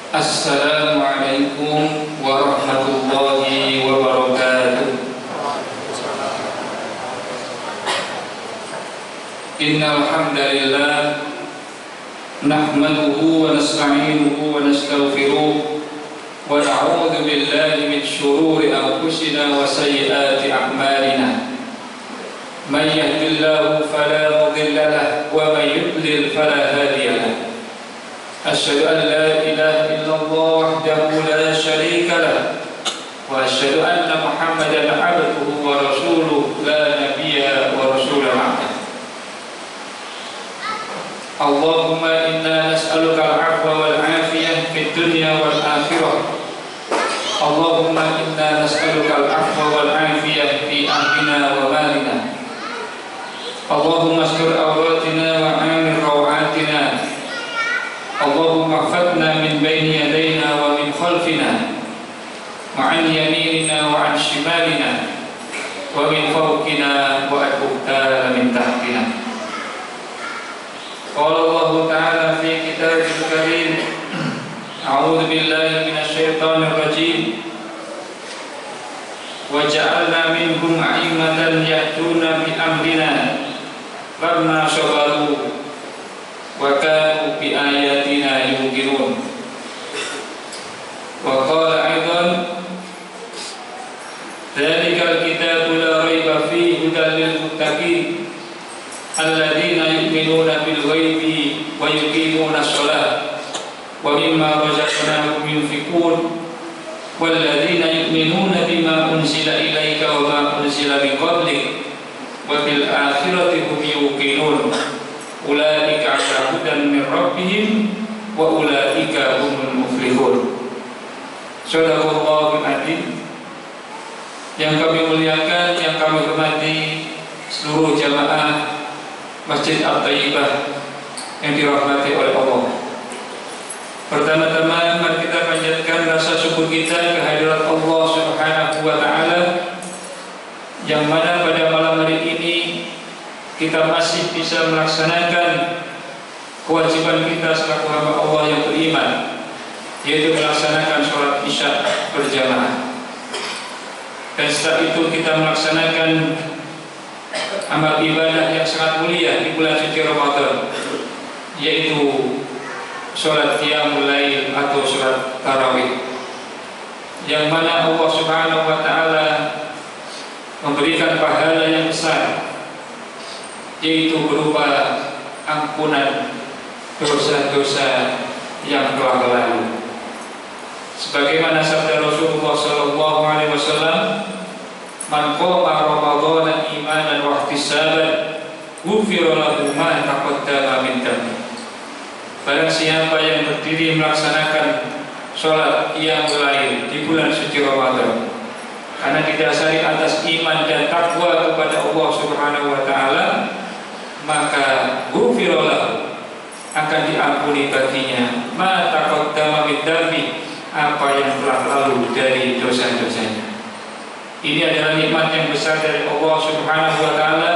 Assalamualaikum warahmatullahi wabarakatuh. Innal hamdalillah nahmaduhu wa nasta'inuhu wa nastaghfiruh wa na'udzu billahi min shururi anfusina wa sayyiati a'malina. Man yahdihillahu fala mudilla lahu wa man yudlil fala hadiya lahu. أشهد أن لا إله إلا الله وحده لا شريك له وأشهد أن محمدا عبده ورسوله لا نبي ورسول بعده. اللهم إنا نسألك العفو والعافية في الدنيا والآخرة. اللهم إنا نسألك العفو والعافية في أهلنا ومالنا. اللهم استر عوراتنا وآمن روعاتنا. اللهم احفظنا من بين يدينا ومن خلفنا وعن يميننا وعن شمالنا ومن فوقنا وأن تغتال من تحتنا. قال الله تعالى في كتابه الكريم: أعوذ بالله من الشيطان الرجيم وجعلنا منهم أئمة يهدون بأمرنا لما صبروا وكانوا بآياتنا يوقنون. وقال أيضا: ذلك الكتاب لا ريب فيه هدى للمتقين الذين يؤمنون بالغيب ويقيمون الصلاة ومما رزقناهم ينفقون والذين يؤمنون بما أنزل إليك وما أنزل من قبلك وبالآخرة هم يوقنون. Ulaika ala hudan min rabbihim wa ulaika humul muflihun. Shadaqallahul adzim. Yang kami muliakan, yang kami hormati seluruh jamaah Masjid At-Thayyibah yang dirahmati oleh Allah. Pertama-tama mari kita panjatkan rasa syukur kita kehadirat Allah Subhanahu wa taala yang mana pada malam hari ini kita masih bisa melaksanakan kewajiban kita selaku hamba Allah yang beriman, yaitu melaksanakan sholat isya berjamaah. Dan setelah itu kita melaksanakan amal ibadah yang sangat mulia di bulan suci Ramadan, yaitu sholat qiyamul lail atau sholat tarawih, yang mana Allah Subhanahu wa taala memberikan pahala yang besar, yaitu berupa ampunan dosa-dosa yang telah lalu. Sebagaimana sabda Rasulullah sallallahu alaihi wasallam, "Man qama Ramadhana imanan wa ihtisaban, ghufira lahu ma taqaddama min dhanbi." Barang siapa yang berdiri melaksanakan salat qiyamul lail di bulan suci Ramadan karena didasari atas iman dan takwa kepada Allah Subhanahu wa taala, maka ghufirallahu akan diampuni baginya ma taqaddama min dzambi, apa yang telah lalu dari dosa-dosanya. Ini adalah nikmat yang besar dari Allah Subhanahu wa taala,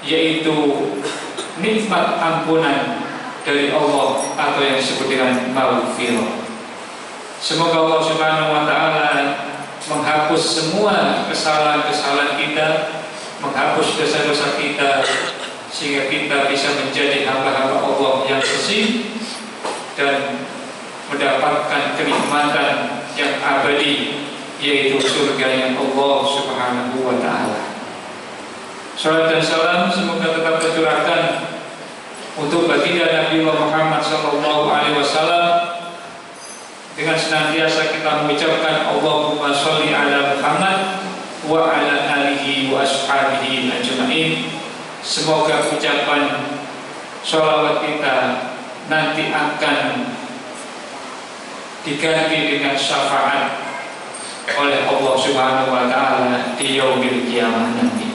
yaitu nikmat ampunan dari Allah atau yang disebut dengan maghfirah. Semoga Allah Subhanahu wa taala menghapus semua kesalahan-kesalahan kita, menghapus dosa-dosa kita, sehingga kita bisa menjadi hamba-hamba Allah yang bersih dan mendapatkan kenikmatan yang abadi, yaitu surga yang Allah Subhanahu wa taala. Salam dan salam semoga tetap tercurahkan untuk baginda Nabi Muhammad sallallahu alaihi wasallam, dengan senantiasa kita mengucapkan Allahumma sholli ala Muhammad wa ala alihi wa ashabihi ajma'in. Semoga ucapan sholawat kita nanti akan diganti dengan syafaat oleh Allah Subhanahu wa taala di yaumil qiyamah nanti.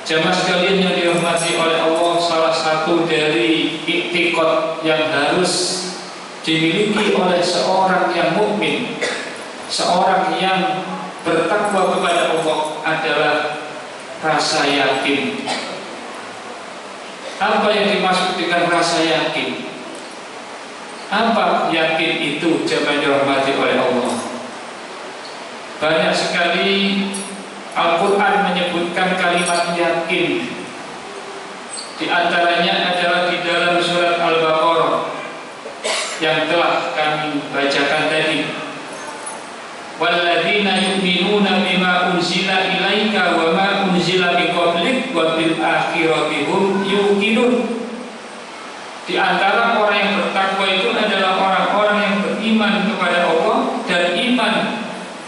Jamaah sekalian yang dihormati oleh Allah, salah satu dari iktikad yang harus dimiliki oleh seorang yang mukmin, seorang yang bertakwa kepada Allah adalah rasa yakin. Apa yang dimaksud dengan rasa yakin? Apa yakin itu jemaah dirahmati oleh Allah? Banyak sekali Al-Quran menyebutkan kalimat yakin. Di antaranya adalah di dalam surat Al-Baqarah yang telah kami bacakan tadi. Walladzina yu'minuna bima unzila ilaika wa ma unzila min qablik wa bil akhirati hum yuqinun. Di antara orang yang bertakwa itu adalah orang-orang yang beriman kepada Allah dan iman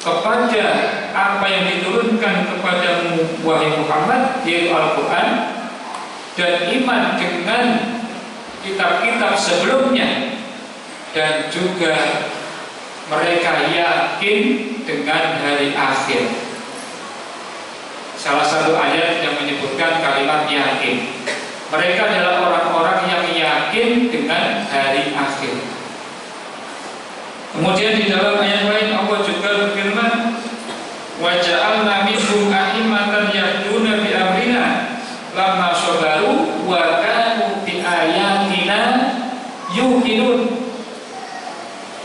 kepada apa yang diturunkan kepadamu wahai Muhammad, yaitu Al-Quran, dan iman dengan kitab-kitab sebelumnya, dan juga mereka yakin dengan hari akhir. Salah satu ayat yang menyebutkan kalimat yakin. Mereka adalah orang-orang yang yakin dengan hari akhir. Kemudian di dalam ayat lain Allah juga berfirman, wa ja'alna minhum a'immatan yahduna bi amrina lamma sabaru wa kanu bi ayatina yuqinun.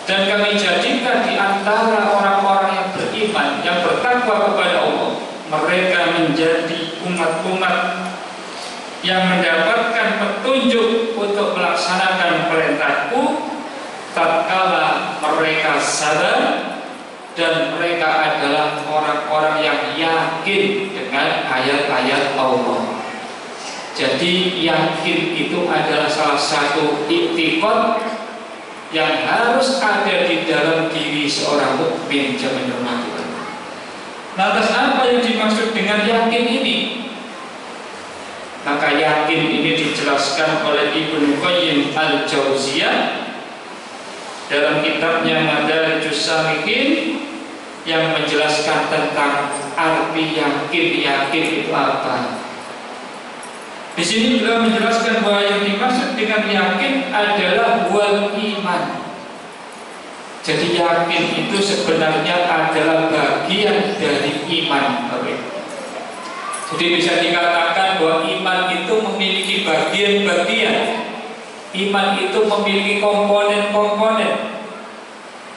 Dan kami jadikan di antara orang-orang yang beriman, yang bertakwa kepada Allah, mereka menjadi umat-umat yang mendapatkan petunjuk untuk melaksanakan perintahku tatkala mereka sadar, dan mereka adalah orang-orang yang yakin dengan ayat-ayat Allah. Jadi yakin itu adalah salah satu i'tiqad yang harus ada di dalam diri seorang mukmin. Lantas apa yang dimaksud dengan yakin ini? Maka yakin ini dijelaskan oleh Ibnu Qayyim Al-Jauziyah dalam kitabnya Madarijus Salikin yang menjelaskan tentang arti yakin. Yakin itu apa? Di sini beliau menjelaskan bahwa yang dimaksud dengan yakin adalah wal iman. Jadi yakin itu sebenarnya adalah bagian dari iman. Jadi bisa dikatakan bahwa iman itu memiliki bagian-bagian. Iman itu memiliki komponen-komponen.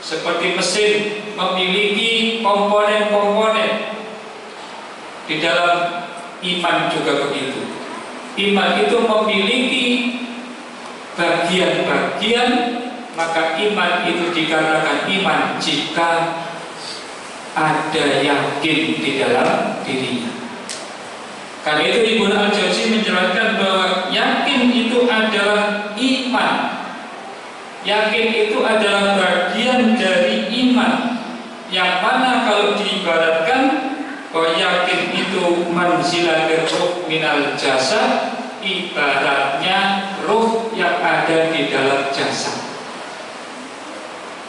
Seperti mesin memiliki komponen-komponen. Di dalam iman juga begitu. Iman itu memiliki bagian-bagian, maka iman itu dikatakan iman jika ada yakin di dalam dirinya. Karena itu Ibnu Al-Jauzi menjelaskan bahwa yakin itu adalah iman. Yakin itu adalah bagian dari iman, yang mana kalau diibaratkan bahwa yakin itu manzilatul ruh minal jasad, ibaratnya ruh yang ada di dalam jasad.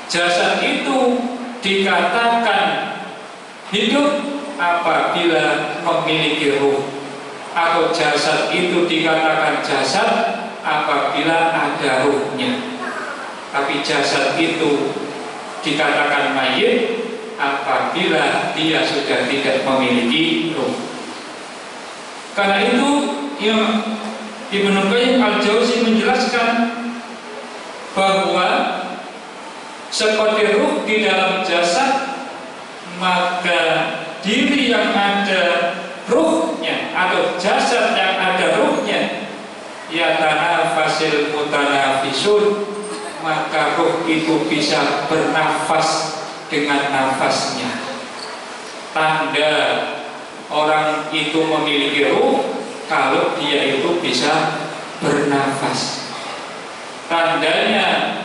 Jasad itu dikatakan hidup apabila memiliki ruh, atau jasad itu dikatakan jasad apabila ada ruhnya. Tapi jasad itu dikatakan mayit apabila dia sudah tidak memiliki ruh. Karena itu Ibnu Qayyim Al-Jauzi menjelaskan bahwa seperti ruh di dalam jasad, maka diri yang ada ruhnya atau jasad yang ada ruhnya, yatanafasil mutanafisun, maka ruh itu bisa bernafas dengan nafasnya. Tanda orang itu memiliki ruh kalau dia itu bisa bernafas. Tandanya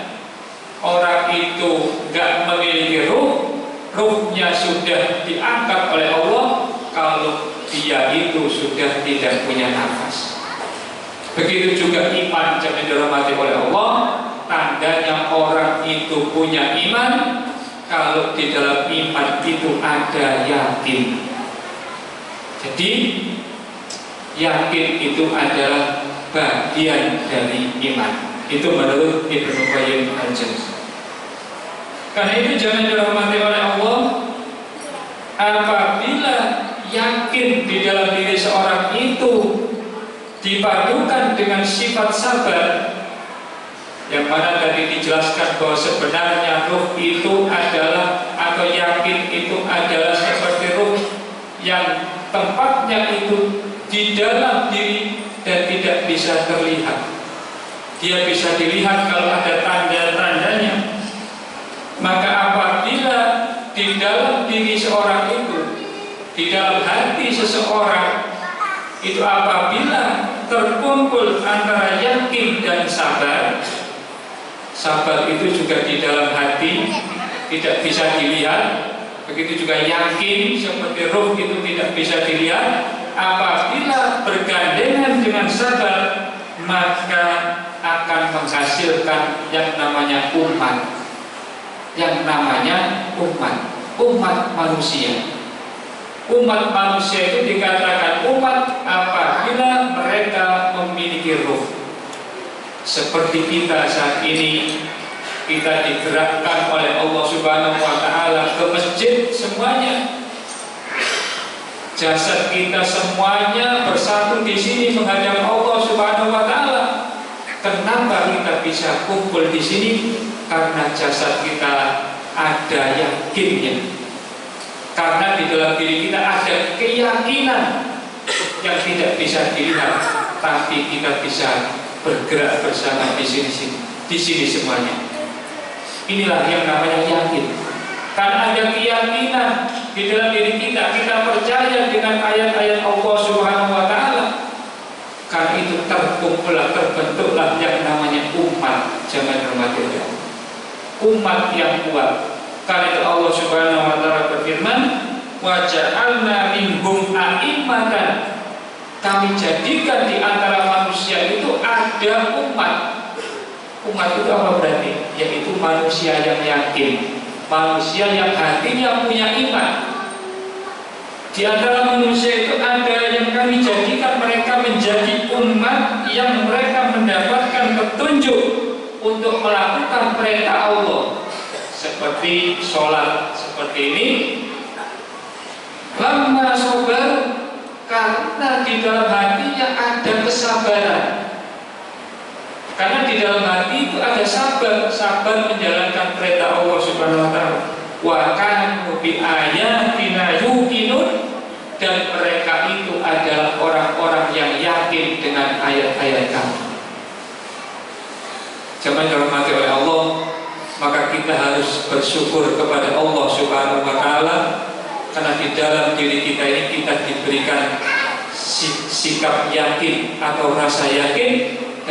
orang itu gak memiliki ruh, ruhnya sudah diangkat oleh Allah kalau dia itu sudah tidak punya nafas. Begitu juga iman yang dirahmati oleh Allah, tandanya orang itu punya iman kalau di dalam iman itu ada yakin. Jadi yakin itu adalah bagian dari iman. Itu menurut Ibnu Qayyim Al-Jauziyah. Karena itu jangan dirahmati oleh Allah, apabila yakin di dalam diri seorang itu dipadukan dengan sifat sabar, yang mana tadi dijelaskan bahwa sebenarnya ruh itu adalah, atau yakin itu adalah seperti ruh yang tempatnya itu di dalam diri dan tidak bisa terlihat. Dia bisa dilihat kalau ada tanda-tandanya. Maka apabila di dalam diri seorang itu, di dalam hati seseorang itu, apabila terkumpul antara yakin dan sabar, sabar itu juga di dalam hati, tidak bisa dilihat. Begitu juga yakin seperti ruh itu tidak bisa dilihat. Apabila bergandengan dengan sabar, maka akan menghasilkan yang namanya umat. Yang namanya umat manusia. Umat manusia itu dikatakan umat apabila mereka memiliki ruh. Seperti kita saat ini, kita digerakkan oleh Allah Subhanahu wa Ta'ala ke masjid semuanya. Jasad kita semuanya bersatu di sini menghadap Allah Subhanahu wa Ta'ala. Kenapa kita bisa kumpul di sini? Karena jasad kita ada yakinnya. Karena di dalam diri kita ada keyakinan yang tidak bisa dilihat, tapi kita bisa bergerak bersama di sini semuanya. Inilah yang namanya yakin. Karena ada keyakinan di dalam diri kita, kita percaya dengan ayat-ayat Allah Subhanahu wa Ta'ala. Karena itu terkumpullah, terbentuklah yang namanya umat. Jangan hormati Allah. Umat yang kuat. Karena itu Allah Subhanahu wa Ta'ala berfirman, wa ja'alna minhum a'immatan. Kami jadikan di antara manusia itu ada umat. Umat itu apa berarti? Yaitu manusia yang yakin, manusia yang hatinya punya iman. Di antara manusia itu ada yang kami jadikan mereka menjadi umat yang mereka mendapatkan petunjuk untuk melakukan perintah Allah, seperti sholat seperti ini. Lama sabar, karena di dalam hatinya ada kesabaran. Karena di dalam hati itu ada sabar menjalankan perintah Allah Subhanahu wa Ta'ala. Wa kanu bi ayatina yuqinun, dan mereka itu adalah orang-orang yang yakin dengan ayat-ayat kami. Jemaah dirahmati oleh Allah, maka kita harus bersyukur kepada Allah Subhanahu wa Ta'ala, karena di dalam diri kita ini kita diberikan sikap yakin atau rasa yakin